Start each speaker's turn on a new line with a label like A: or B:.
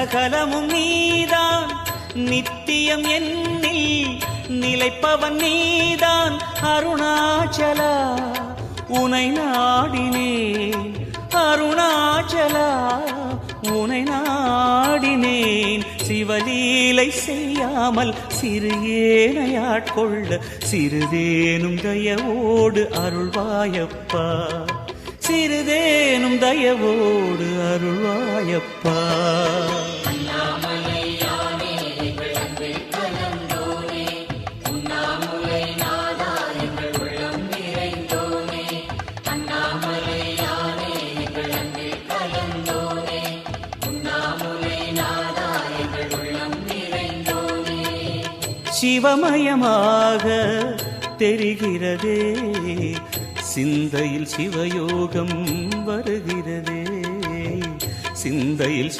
A: சகலமும் நீதான் நித்தியம் என்னில் நிலைப்பவன் நீதான் அருணாச்சலா உனை நாடினேன் அருணாச்சலா உனை நாடினேன் சிவலீலை செய்யாமல் சிறு ஏனையாட்கொள்ள சிறிதேனும் தயவோடு அருள்வாயப்பா சிறிதேனும் தயவோடு அருள்வாயப்பா சிவமயமாக தெரிகிறதே சிந்தையில் சிவயோகம் வருகிறதே சிந்தையில்